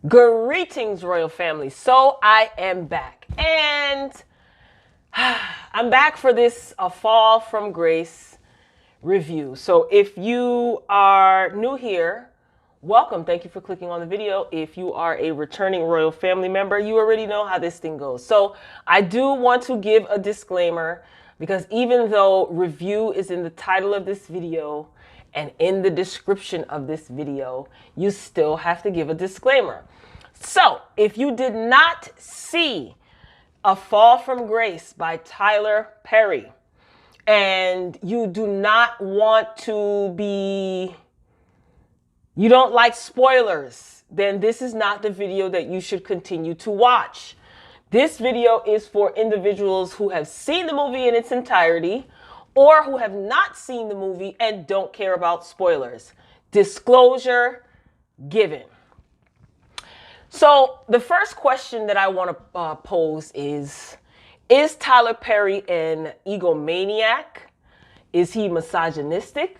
Greetings, royal family. So I am back, and I'm back for this A Fall from Grace review. So if you are new here, welcome. Thank you for clicking on the video. If you are a returning royal family member, you already know how this thing goes. So I do want to give a disclaimer, because even though review is in the title of this video and in the description of this video, you still have to give a disclaimer. So if you did not see A Fall from Grace by Tyler Perry, and you do not want to you don't like spoilers, then this is not the video that you should continue to watch. This video is for individuals who have seen the movie in its entirety or who have not seen the movie and don't care about spoilers. Disclosure given. So the first question that I want to pose is Tyler Perry an egomaniac? Is he misogynistic?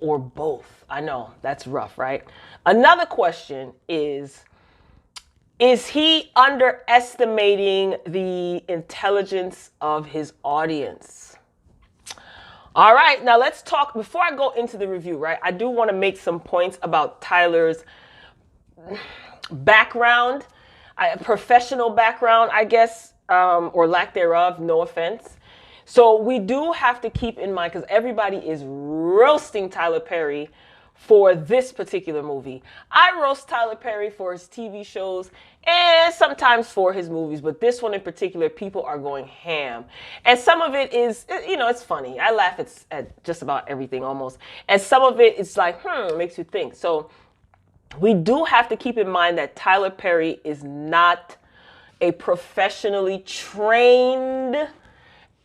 Or both? I know, that's rough, right? Another question is he underestimating the intelligence of his audience? All right, now let's talk, before I go into the review, right? I do want to make some points about Tyler's background, professional background, I guess, or lack thereof, no offense. So we do have to keep in mind, because everybody is roasting Tyler Perry for this particular movie. I roast Tyler Perry for his TV shows and sometimes for his movies, but this one in particular, people are going ham. And some of it is, you know, it's funny. I laugh at just about everything almost. And some of it is like, makes you think. So we do have to keep in mind that Tyler Perry is not a professionally trained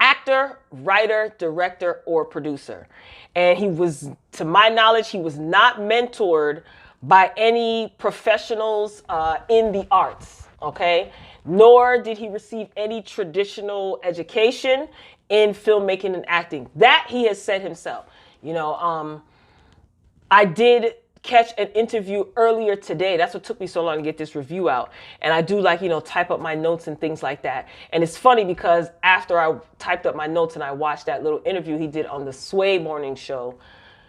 actor, writer, director, or producer. And he was, to my knowledge, he was not mentored by any professionals in the arts, okay? Nor did he receive any traditional education in filmmaking and acting. That he has said himself. You know, I did catch an interview earlier today. That's what took me so long to get this review out. And I do, like, you know, type up my notes and things like that. And it's funny because after I typed up my notes and I watched that little interview he did on the Sway morning show,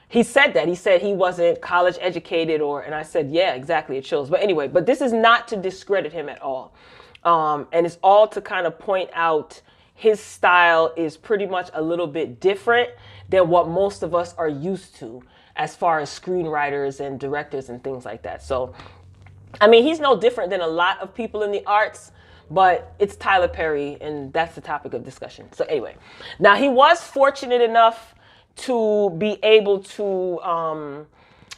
he said that. He said he wasn't college educated, and I said, yeah, exactly, it shows. But anyway, but this is not to discredit him at all. And it's all to kind of point out his style is pretty much a little bit different than what most of us are used to, as far as screenwriters and directors and things like that. So, I mean, he's no different than a lot of people in the arts, but it's Tyler Perry, and that's the topic of discussion. So anyway, now he was fortunate enough to be able to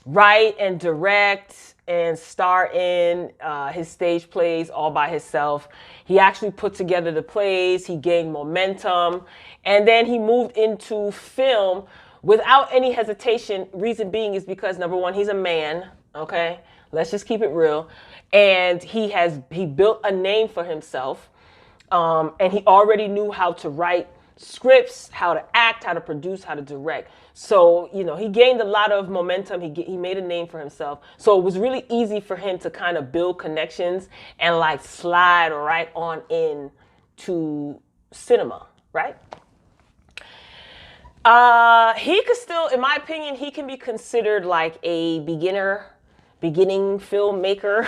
write and direct and star in his stage plays all by himself. He actually put together the plays, he gained momentum, and then he moved into film without any hesitation. Reason being is because, number one, he's a man, okay? Let's just keep it real. And he built a name for himself, and he already knew how to write scripts, how to act, how to produce, how to direct. So, you know, he gained a lot of momentum. He made a name for himself. So it was really easy for him to kind of build connections and like slide right on in to cinema, right? He could still, in my opinion, he can be considered like a beginning filmmaker.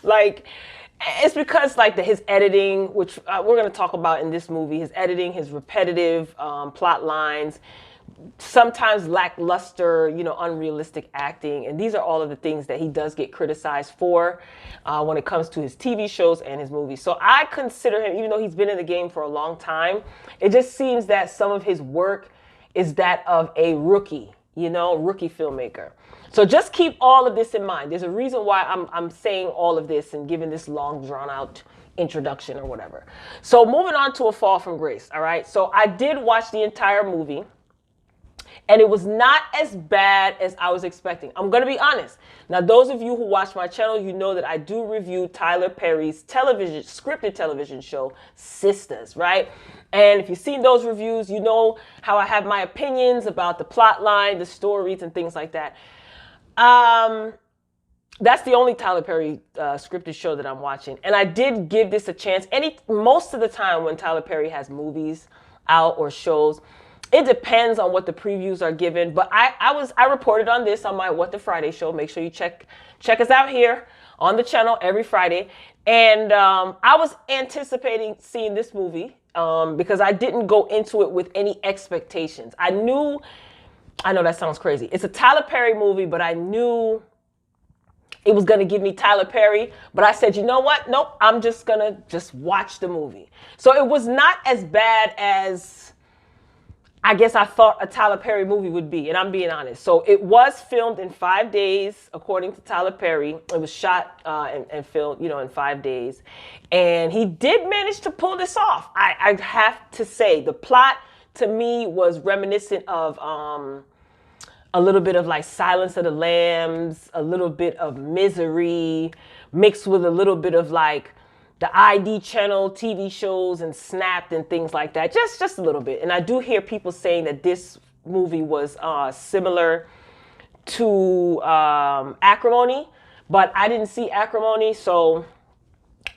Like, it's because like his editing, which we're going to talk about in this movie, his editing, his repetitive plot lines, sometimes lackluster, you know, unrealistic acting. And these are all of the things that he does get criticized for when it comes to his TV shows and his movies. So I consider him, even though he's been in the game for a long time, it just seems that some of his work is that of a rookie, you know, rookie filmmaker. So just keep all of this in mind. There's a reason why I'm saying all of this and giving this long drawn out introduction or whatever. So moving on to A Fall from Grace. All right. So I did watch the entire movie, and it was not as bad as I was expecting. I'm going to be honest. Now, those of you who watch my channel, you know that I do review Tyler Perry's scripted television show, Sisters, right? And if you've seen those reviews, you know how I have my opinions about the plot line, the stories, and things like that. That's the only Tyler Perry scripted show that I'm watching, and I did give this a chance. Most of the time when Tyler Perry has movies out or shows, it depends on what the previews are given. But I reported on this on my What the Friday show. Make sure you check us out here on the channel every Friday. And I was anticipating seeing this movie because I didn't go into it with any expectations. I know that sounds crazy. It's a Tyler Perry movie, but I knew it was going to give me Tyler Perry. But I said, you know what? Nope, I'm just going to watch the movie. So it was not as bad as I guess I thought a Tyler Perry movie would be, and I'm being honest. So it was filmed in 5 days, according to Tyler Perry. It was shot and filmed, in 5 days. And he did manage to pull this off. I have to say, the plot to me was reminiscent of a little bit of like Silence of the Lambs, a little bit of Misery, mixed with a little bit of like the ID channel TV shows and Snapped and things like that. Just a little bit. And I do hear people saying that this movie was similar to Acrimony, but I didn't see Acrimony, so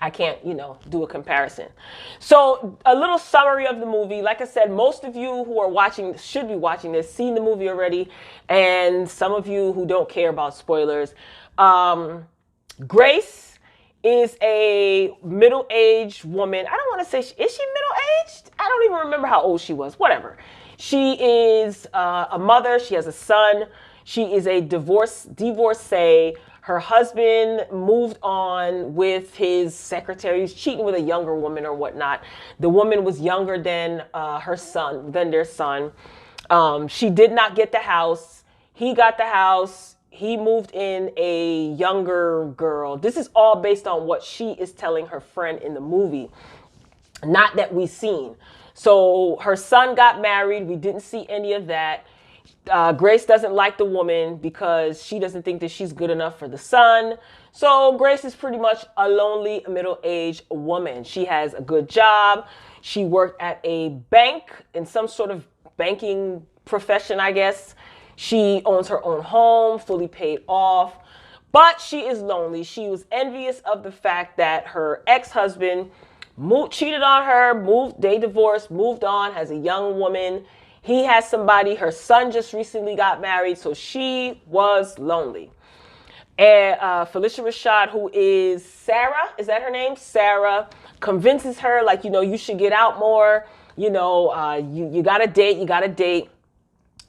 I can't, do a comparison. So a little summary of the movie. Like I said, most of you who are watching, should be watching this, seen the movie already. And some of you who don't care about spoilers. Grace is a middle-aged woman. I don't want to say, is she middle-aged? I don't even remember how old she was. Whatever. She is a mother. She has a son. She is a divorcee. Her husband moved on with his secretary. He's cheating with a younger woman or whatnot. The woman was younger than their son. She did not get the house. He got the house. He moved in a younger girl. This is all based on what she is telling her friend in the movie, not that we've seen. So her son got married. We didn't see any of that. Grace doesn't like the woman because she doesn't think that she's good enough for the son. So Grace is pretty much a lonely middle-aged woman. She has a good job. She worked at a bank in some sort of banking profession, I guess. She owns her own home, fully paid off, but she is lonely. She was envious of the fact that her ex-husband cheated on her, they divorced, moved on, has a young woman. He has somebody, her son just recently got married, so she was lonely. And Felicia Rashad, who is Sarah, is that her name? Sarah, convinces her, like, you should get out more. You got to date,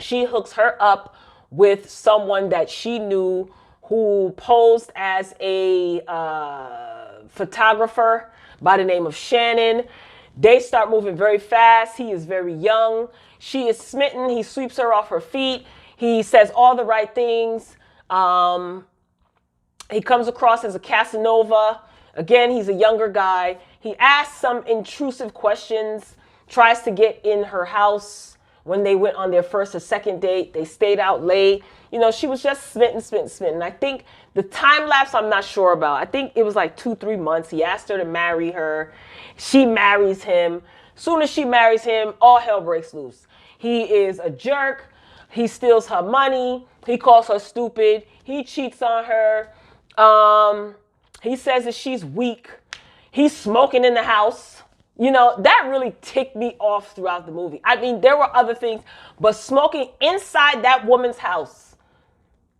She hooks her up with someone that she knew who posed as a photographer by the name of Shannon. They start moving very fast. He is very young. She is smitten. He sweeps her off her feet. He says all the right things. He comes across as a Casanova. Again, he's a younger guy. He asks some intrusive questions, tries to get in her house. When they went on their first or second date, they stayed out late. She was just smitten. I think the time lapse, I'm not sure about. I think it was like 2-3 months. He asked her to marry her. She marries him. Soon as she marries him, all hell breaks loose. He is a jerk. He steals her money. He calls her stupid. He cheats on her. He says that she's weak. He's smoking in the house. That really ticked me off throughout the movie. I mean, there were other things, but smoking inside that woman's house,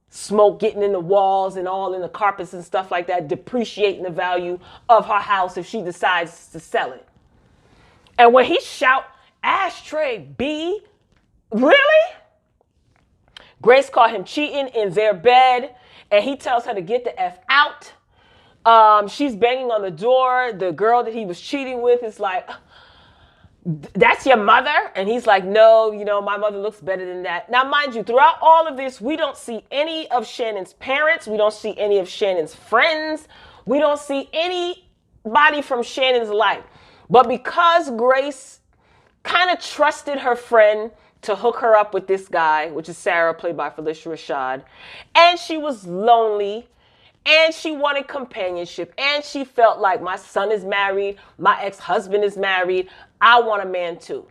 smoke getting in the walls and all in the carpets and stuff like that, depreciating the value of her house if she decides to sell it. And when he shout, "Ashtray B," really? Grace caught him cheating in their bed, and he tells her to get the F out. She's banging on the door. The girl that he was cheating with is like, "That's your mother?" And he's like, "No, my mother looks better than that." Now, mind you, throughout all of this, we don't see any of Shannon's parents. We don't see any of Shannon's friends. We don't see anybody from Shannon's life. But because Grace kind of trusted her friend to hook her up with this guy, which is Sarah, played by Felicia Rashad, and she was lonely, and she wanted companionship, and she felt like, my son is married, my ex-husband is married, I want a man too.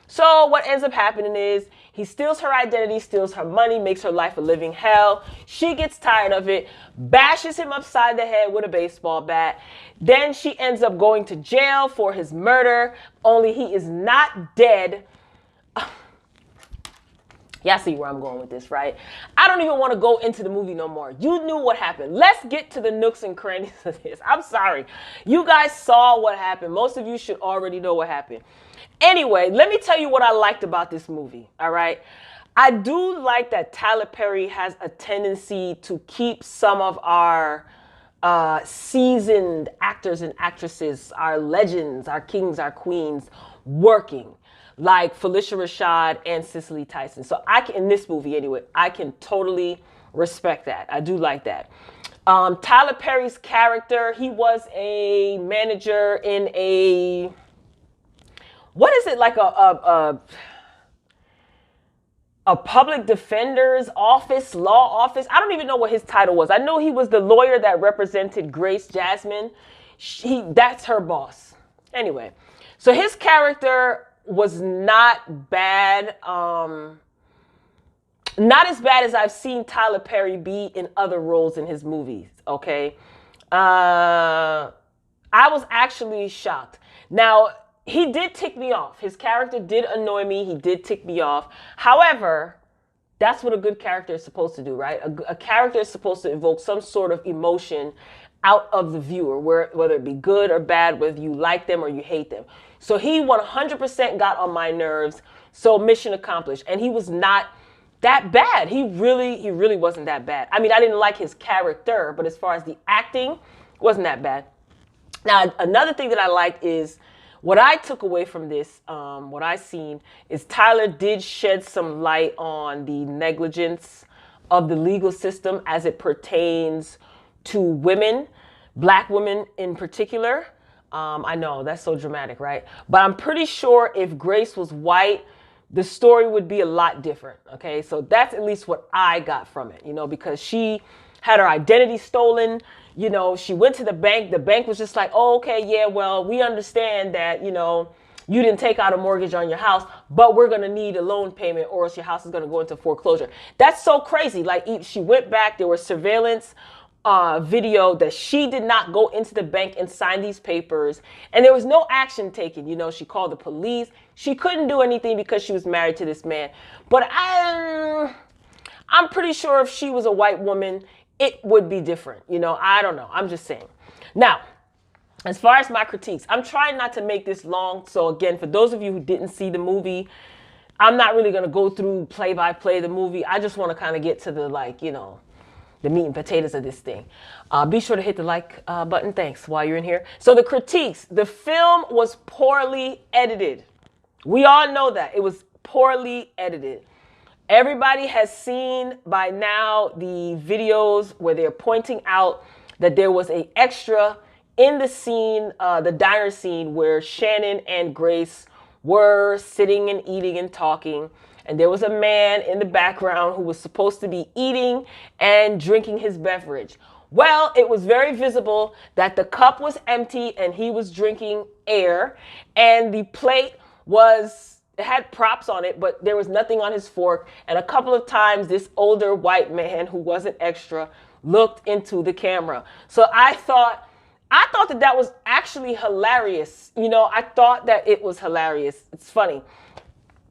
So what ends up happening is He steals her identity, steals her money, makes her life a living hell. She gets tired of it, bashes him upside the head with a baseball bat. Then she ends up going to jail for his murder, only he is not dead. Y'all see where I'm going with this, right? I don't even want to go into the movie no more. You knew what happened. Let's get to the nooks and crannies of this. I'm sorry. You guys saw what happened. Most of you should already know what happened. Anyway, let me tell you what I liked about this movie, all right? I do like that Tyler Perry has a tendency to keep some of our seasoned actors and actresses, our legends, our kings, our queens, working. Like Felicia Rashad and Cicely Tyson. So in this movie anyway, I can totally respect that. I do like that. Tyler Perry's character, he was a manager in what is it, like a public defender's office, law office? I don't even know what his title was. I know he was the lawyer that represented Grace Jasmine. That's her boss. Anyway, so his character was not bad. Not as bad as I've seen Tyler Perry be in other roles in his movies, okay? I was actually shocked. Now, he did tick me off. His character did annoy me. He did tick me off. However, that's what a good character is supposed to do, right? A character is supposed to evoke some sort of emotion out of the viewer, whether it be good or bad, whether you like them or you hate them. So he 100% got on my nerves. So mission accomplished. And he was not that bad. He really wasn't that bad. I mean, I didn't like his character, but as far as the acting, it wasn't that bad. Now, another thing that I liked is what I took away from this, what I seen, is Tyler did shed some light on the negligence of the legal system as it pertains to women, black women in particular. I know that's so dramatic, right? But I'm pretty sure if Grace was white, the story would be a lot different. Okay, so that's at least what I got from it, because she had her identity stolen. She went to the bank. The bank was just like, oh, okay, yeah, well, we understand that, you didn't take out a mortgage on your house, but we're going to need a loan payment or else your house is going to go into foreclosure. That's so crazy. Like, she went back. There was surveillance video that she did not go into the bank and sign these papers, and there was no action taken. She called the police. She couldn't do anything because she was married to this man. But I'm pretty sure if she was a white woman, it would be different. I don't know. I'm just saying. Now, as far as my critiques, I'm trying not to make this long. So again, for those of you who didn't see the movie, I'm not really going to go through play by play the movie. I just want to kind of get to the the meat and potatoes of this thing. Be sure to hit the like button. Thanks while you're in here. So the critiques, the film was poorly edited. We all know that. It was poorly edited. Everybody has seen by now the videos where they're pointing out that there was an extra in the scene, the diner scene, where Shannon and Grace were sitting and eating and talking. And there was a man in the background who was supposed to be eating and drinking his beverage. Well, it was very visible that the cup was empty and he was drinking air. And the plate it had props on it, but there was nothing on his fork. And a couple of times, this older white man who wasn't extra looked into the camera. So I thought that was actually hilarious. I thought that it was hilarious. It's funny.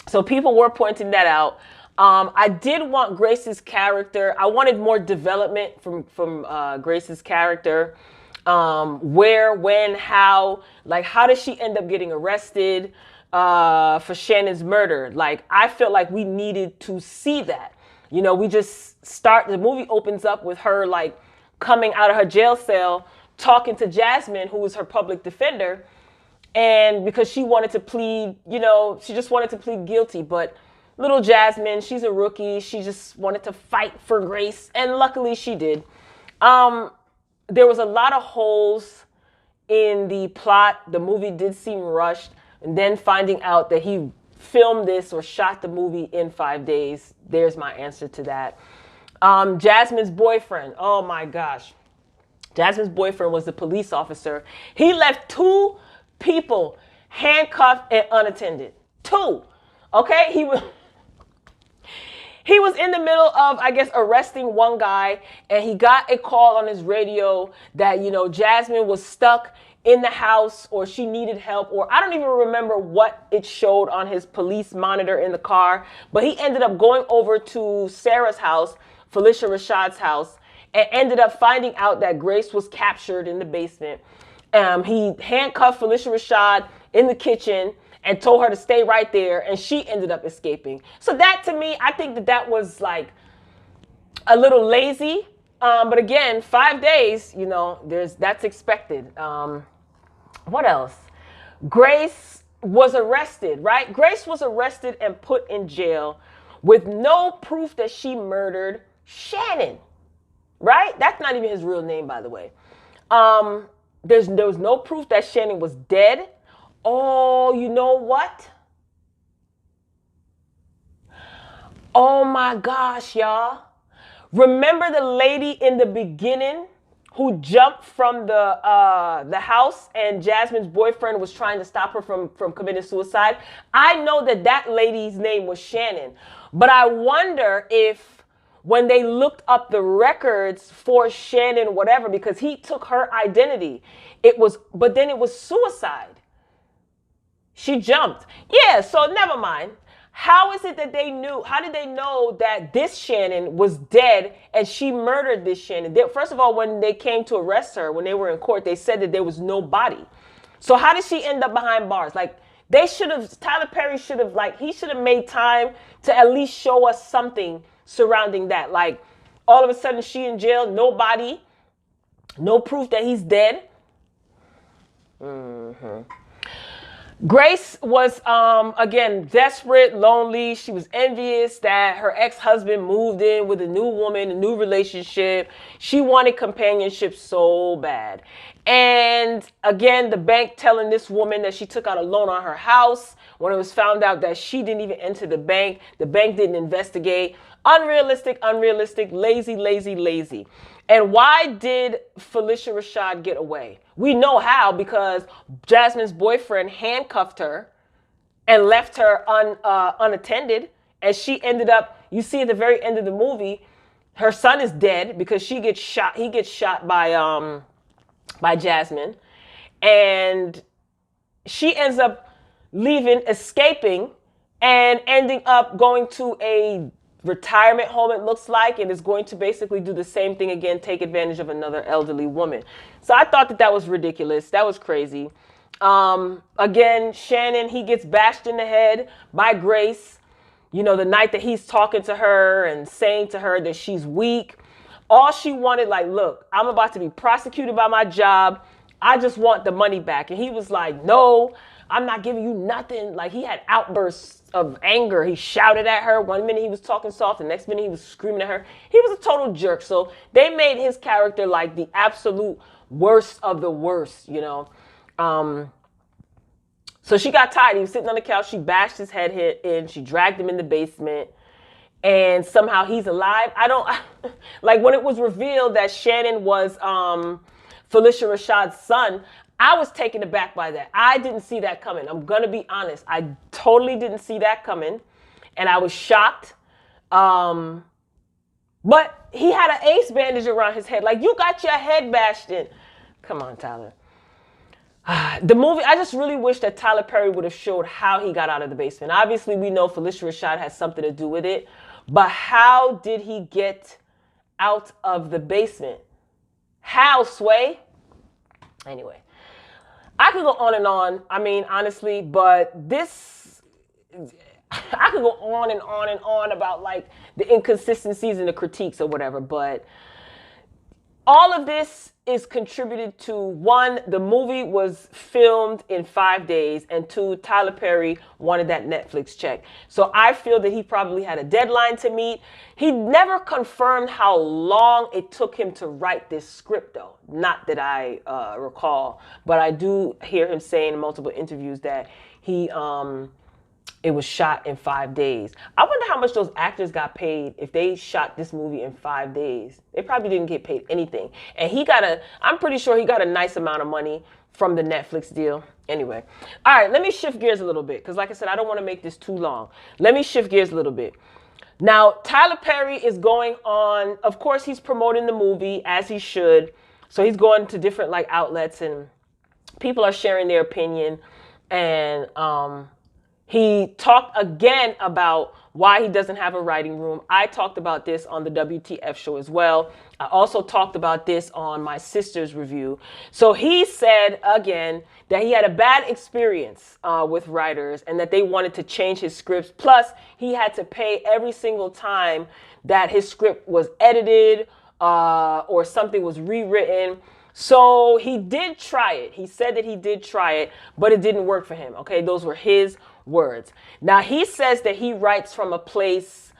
So people were pointing that out. I did want Grace's character. I wanted more development from Grace's character. Where, when, how. Like, how did she end up getting arrested for Shannon's murder? Like, I felt like we needed to see that. We just the movie opens up with her, like, coming out of her jail cell, talking to Jasmine, who was her public defender. And because she wanted to plead, she just wanted to plead guilty. But little Jasmine, she's a rookie. She just wanted to fight for Grace. And luckily she did. There was a lot of holes in the plot. The movie did seem rushed. And then finding out that he filmed this or shot the movie in 5 days. There's my answer to that. Jasmine's boyfriend. Oh my gosh. Jasmine's boyfriend was the police officer. He left 2 people handcuffed and unattended. 2. Okay? He was in the middle of, I guess, arresting one guy, and he got a call on his radio that, Jasmine was stuck in the house, or she needed help, or I don't even remember what it showed on his police monitor in the car, but he ended up going over to Sarah's house, Felicia Rashad's house, and ended up finding out that Grace was captured in the basement. He handcuffed Felicia Rashad in the kitchen and told her to stay right there, and she ended up escaping. So that, to me, I think that was like a little lazy. But again, 5 days, that's expected. What else? Grace was arrested, right? Grace was arrested and put in jail with no proof that she murdered Shannon, right? That's not even his real name, by the way. There was no proof that Shannon was dead. Oh, you know what? Oh my gosh, y'all. Remember the lady in the beginning who jumped from the house and Jasmine's boyfriend was trying to stop her from committing suicide? I know that lady's name was Shannon, but I wonder if when they looked up the records for Shannon, whatever, because he took her identity, but then it was suicide. She jumped. Yeah, so never mind. How is it that they knew? How did they know that this Shannon was dead and she murdered this Shannon? First of all, when they came to arrest her, when they were in court, they said that there was no body. So how did she end up behind bars? Like, Tyler Perry should have made time to at least show us something surrounding that. Like, all of a sudden she in jail, no body, no proof that he's dead. Grace was, again, desperate, lonely. She was envious that her ex-husband moved in with a new woman, a new relationship. She wanted companionship so bad. And again, the bank telling this woman that she took out a loan on her house when it was found out that she didn't even enter the bank. The bank didn't investigate. Unrealistic, lazy. And why did Felicia Rashad get away? We know how, because Jasmine's boyfriend handcuffed her and left her unattended. And she ended up, you see at the very end of the movie, her son is dead because she gets shot. He gets shot by Jasmine. And she ends up leaving, escaping, and ending up going to a retirement home, it looks like, and is going to basically do the same thing again, take advantage of another elderly woman. So I thought that was ridiculous. That was crazy. Again, Shannon, he gets bashed in the head by Grace, the night that he's talking to her and saying to her that she's weak. All she wanted, like, look, I'm about to be prosecuted by my job. I just want the money back. And he was like, no, I'm not giving you nothing. Like, he had outbursts of anger. He shouted at her. One minute he was talking soft. The next minute he was screaming at her. He was a total jerk. So they made his character like the absolute worst of the worst, So she got tired. He was sitting on the couch. She bashed his head in. She dragged him in the basement. And somehow he's alive. Like, when it was revealed that Shannon was Felicia Rashad's son, I was taken aback by that. I didn't see that coming. I'm going to be honest. I totally didn't see that coming. And I was shocked. But he had an ace bandage around his head. Like, you got your head bashed in. Come on, Tyler. The movie, I just really wish that Tyler Perry would have showed how he got out of the basement. Obviously, we know Felicia Rashad has something to do with it. But how did he get out of the basement? How, Sway? Anyway. I could go on and on, honestly, but I could go on and on and on about, like, the inconsistencies and the critiques or whatever, but all of this is contributed to, one, the movie was filmed in 5 days, and two, Tyler Perry wanted that Netflix check. So I feel that he probably had a deadline to meet. He never confirmed how long it took him to write this script, though. Not that I recall, but I do hear him saying in multiple interviews that it was shot in 5 days. I wonder how much those actors got paid if they shot this movie in 5 days. They probably didn't get paid anything. And I'm pretty sure he got a nice amount of money from the Netflix deal. Anyway. All right, let me shift gears a little bit. Because like I said, I don't want to make this too long. Let me shift gears a little bit. Now, Tyler Perry is going on, of course, he's promoting the movie as he should. So he's going to different like outlets and people are sharing their opinion. And he talked again about why he doesn't have a writing room. I talked about this on the WTF show as well. I also talked about this on my sister's review. So he said again that he had a bad experience with writers and that they wanted to change his scripts. Plus, he had to pay every single time that his script was edited or something was rewritten. So he did try it. He said that he did try it, but it didn't work for him. Okay, those were his words. Now, he says that he writes from a place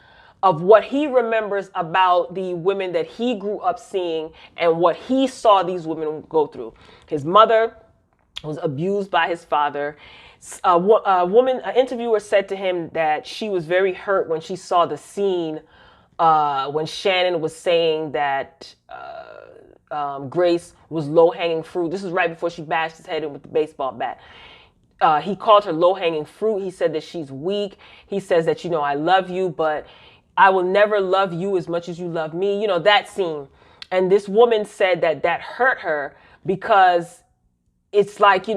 of what he remembers about the women that he grew up seeing and what he saw these women go through. His mother was abused by his father. An interviewer said to him that she was very hurt when she saw the scene when Shannon was saying that Grace was low-hanging fruit. This was right before she bashed his head in with the baseball bat. He called her low-hanging fruit. He said that she's weak. He says that, I love you, but I will never love you as much as you love me. That scene. And this woman said that hurt her because it's like,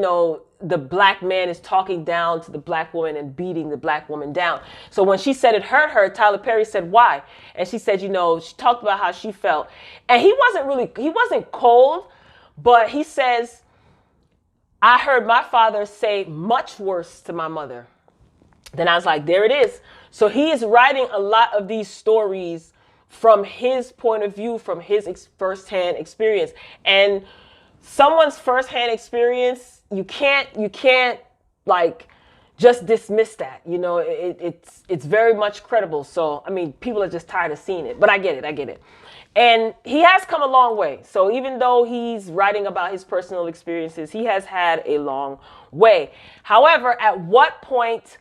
the black man is talking down to the black woman and beating the black woman down. So when she said it hurt her, Tyler Perry said, why? And she said, she talked about how she felt. And he wasn't cold, but he says, I heard my father say much worse to my mother. Then I was like, there it is. So he is writing a lot of these stories from his point of view, from his firsthand experience. And someone's firsthand experience, you can't like just dismiss that. It's very much credible. So, people are just tired of seeing it, but I get it. And he has come a long way. So even though he's writing about his personal experiences, he has had a long way. However, at what point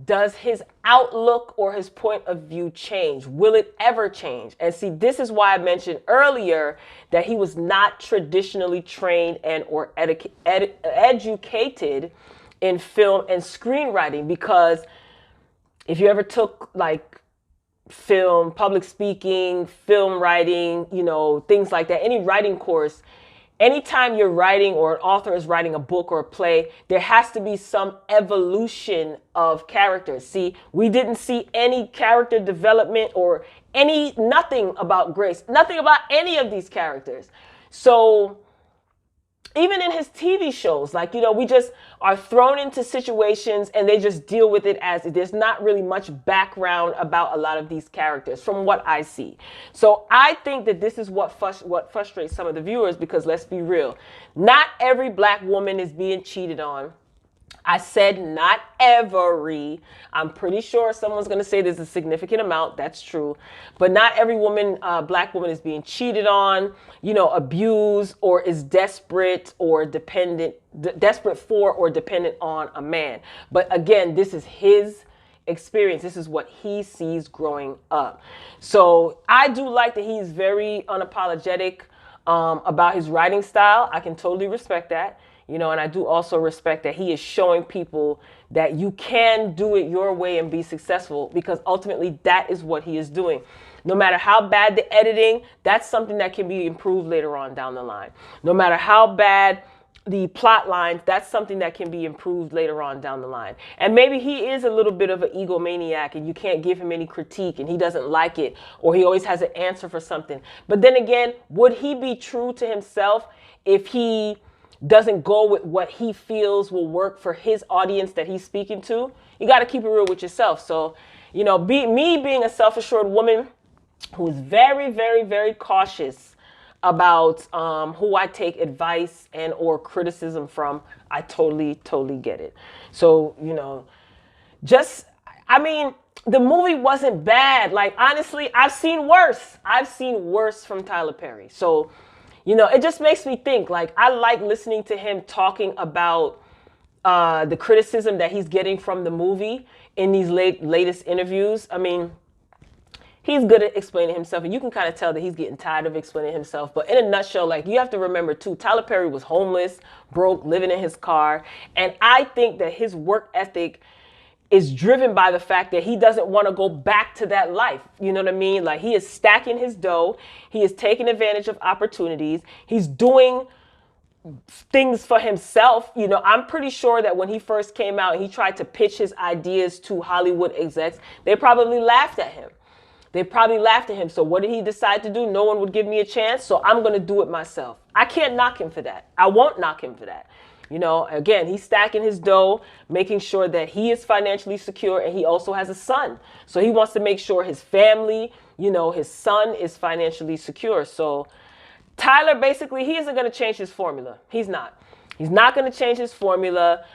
does his outlook or his point of view change? Will it ever change? And see, this is why I mentioned earlier that he was not traditionally trained and or educated in film and screenwriting, because if you ever took like film, public speaking, film writing, things like that, any writing course, anytime you're writing or an author is writing a book or a play, there has to be some evolution of characters. See, we didn't see any character development or nothing about Grace, nothing about any of these characters. So even in his TV shows, we just are thrown into situations and they just deal with it as it. There's not really much background about a lot of these characters from what I see. So I think that this is what frustrates some of the viewers, because let's be real, not every black woman is being cheated on. I said not every. I'm pretty sure someone's going to say there's a significant amount. That's true. But not every black woman is being cheated on, abused, or is desperate for or dependent on a man. But again, this is his experience. This is what he sees growing up. So I do like that he's very unapologetic about his writing style. I can totally respect that. And I do also respect that he is showing people that you can do it your way and be successful, because ultimately that is what he is doing. No matter how bad the editing, that's something that can be improved later on down the line. No matter how bad the plot lines, that's something that can be improved later on down the line. And maybe he is a little bit of an egomaniac and you can't give him any critique and he doesn't like it, or he always has an answer for something. But then again, would he be true to himself if he doesn't go with what he feels will work for his audience that he's speaking to? You got to keep it real with yourself. So, being a self-assured woman who is very, very, very cautious about who I take advice and or criticism from, I totally, totally get it. So, the movie wasn't bad. Like, honestly, I've seen worse. I've seen worse from Tyler Perry. So, it just makes me think, I like listening to him talking about the criticism that he's getting from the movie in these latest interviews. He's good at explaining himself, and you can kind of tell that he's getting tired of explaining himself. But in a nutshell, you have to remember too, Tyler Perry was homeless, broke, living in his car. And I think that his work ethic is driven by the fact that he doesn't want to go back to that life. You know what I mean? Like, he is stacking his dough. He is taking advantage of opportunities. He's doing things for himself. You know, I'm pretty sure that when he first came out and he tried to pitch his ideas to Hollywood execs, they probably laughed at him. So what did he decide to do? No one would give me a chance, so I'm going to do it myself. I can't knock him for that. I won't knock him for that. You know, again, he's stacking his dough, making sure that he is financially secure, and he also has a son. So he wants to make sure his family, you know, his son is financially secure. So Tyler, basically, he isn't going to change his formula. He's not. He's not going to change his formula.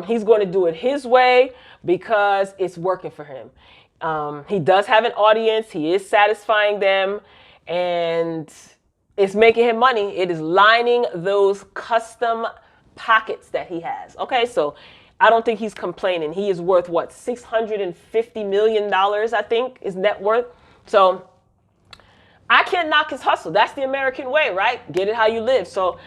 He's going to do it his way because it's working for him. He does have an audience. He is satisfying them, and it's making him money. It is lining those custom pockets that he has. Okay, so I don't think he's complaining. He is worth, what, $650 million, I think, is net worth. So I can't knock his hustle. That's the American way, right? Get it how you live. So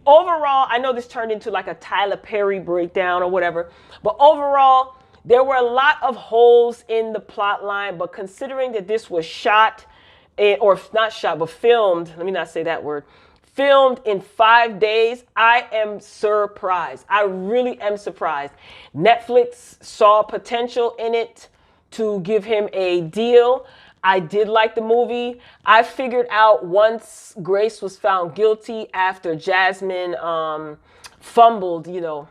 overall, I know this turned into like a Tyler Perry breakdown or whatever, but overall, there were a lot of holes in the plot line. But considering that this was shot, or not shot, but filmed, let me not say that word, filmed in 5 days, I am surprised. I really am surprised. Netflix saw potential in it to give him a deal. I did like the movie. I figured out once Grace was found guilty after Jasmine fumbled, you know,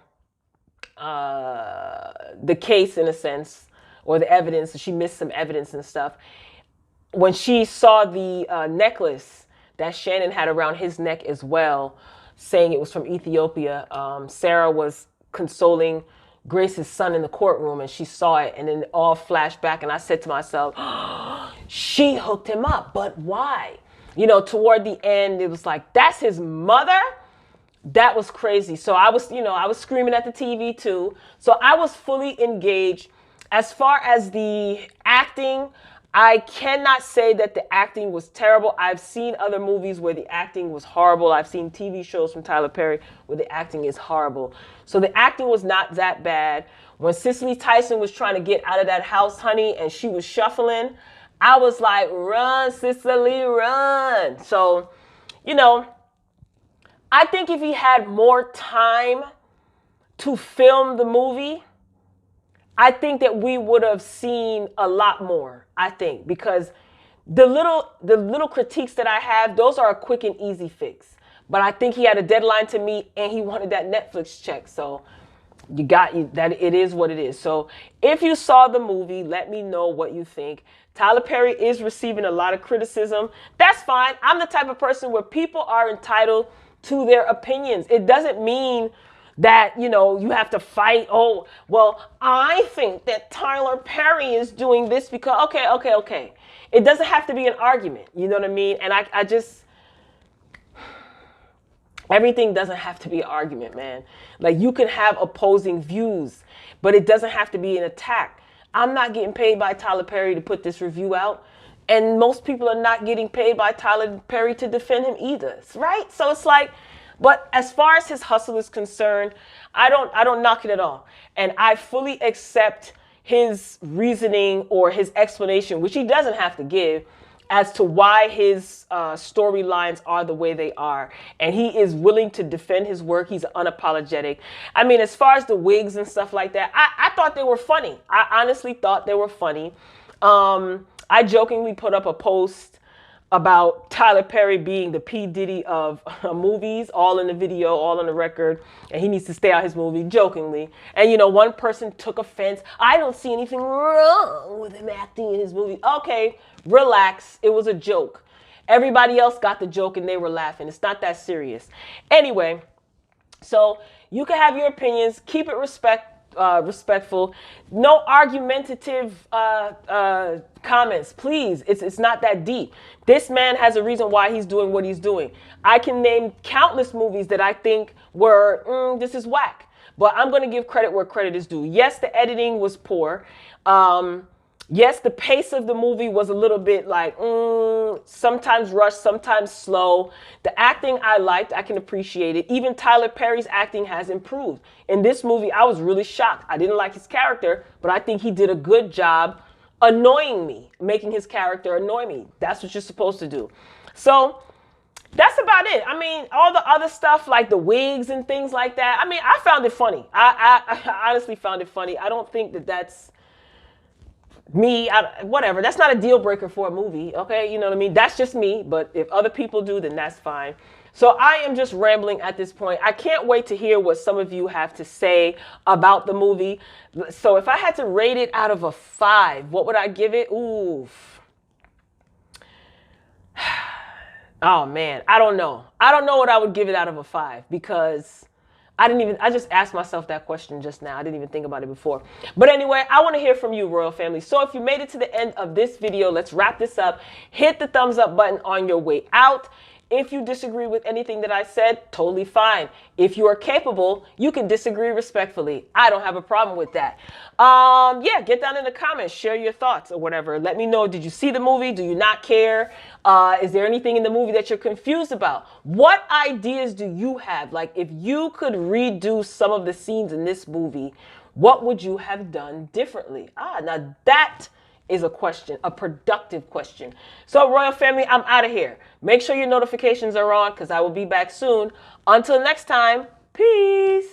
the case in a sense, or the evidence. She missed some evidence and stuff. When she saw the necklace that Shannon had around his neck as well, saying it was from Ethiopia, Sarah was consoling Grace's son in the courtroom, and she saw it, and then it all flashed back, and I said to myself, oh, she hooked him up, but why? You know, toward the end, it was like, that's his mother? That was crazy. So I was, you know, I was screaming at the TV too. So I was fully engaged. As far as the acting, I cannot say that the acting was terrible. I've seen other movies where the acting was horrible. I've seen TV shows from Tyler Perry where the acting is horrible. So the acting was not that bad. When Cicely Tyson was trying to get out of that house, honey, and she was shuffling, I was like, run, Cicely, run. So, you know, I think if he had more time to film the movie, I think that we would have seen a lot more, I think, because the little critiques that I have, those are a quick and easy fix. But I think he had a deadline to meet, and he wanted that Netflix check. So that it is what it is. So if you saw the movie, let me know what you think. Tyler Perry is receiving a lot of criticism. That's fine. I'm the type of person where people are entitled to their opinions. It doesn't mean that, you know, you have to fight. Oh, well, I think that Tyler Perry is doing this because, okay. It doesn't have to be an argument. You know what I mean? And I just, everything doesn't have to be an argument, man. Like, you can have opposing views, but it doesn't have to be an attack. I'm not getting paid by Tyler Perry to put this review out. And most people are not getting paid by Tyler Perry to defend him either, right? So it's like, but as far as his hustle is concerned, I don't knock it at all. And I fully accept his reasoning or his explanation, which he doesn't have to give, as to why his storylines are the way they are. And he is willing to defend his work. He's unapologetic. I mean, as far as the wigs and stuff like that, I thought they were funny. I honestly thought they were funny. I jokingly put up a post about Tyler Perry being the P. Diddy of movies, all in the video, all on the record, and he needs to stay out his movie, jokingly. And, you know, one person took offense. I don't see anything wrong with him acting in his movie. Okay, relax. It was a joke. Everybody else got the joke and they were laughing. It's not that serious. Anyway, so you can have your opinions. Keep it respectful. No argumentative comments, please. It's not that deep. This man has a reason why he's doing what he's doing. I can name countless movies that I think were, this is whack. But I'm going to give credit where credit is due. Yes, the editing was poor. Yes, the pace of the movie was a little bit like sometimes rushed, sometimes slow. The acting I liked, I can appreciate it. Even Tyler Perry's acting has improved. In this movie, I was really shocked. I didn't like his character, but I think he did a good job annoying me, making his character annoy me. That's what you're supposed to do. So that's about it. I mean, all the other stuff like the wigs and things like that. I mean, I found it funny. I honestly found it funny. I don't think that that's me, whatever. That's not a deal breaker for a movie, okay? You know what I mean? That's just me, but if other people do, then that's fine. So I am just rambling at this point. I can't wait to hear what some of you have to say about the movie. So if I had to rate it out of a 5, what would I give it? Oof. Oh man, I don't know. I don't know what I would give it out of a 5 because I just asked myself that question just now. I didn't even think about it before. But anyway, I want to hear from you, Royal Family. So if you made it to the end of this video, let's wrap this up. Hit the thumbs up button on your way out. If you disagree with anything that I said, totally fine. If you are capable, you can disagree respectfully. I don't have a problem with that. Yeah, get down in the comments, share your thoughts or whatever. Let me know, did you see the movie? Do you not care? Is there anything in the movie that you're confused about? What ideas do you have? Like if you could redo some of the scenes in this movie, what would you have done differently? Now that is a question, a productive question. So Royal Family, I'm out of here. Make sure your notifications are on because I will be back soon. Until next time, peace.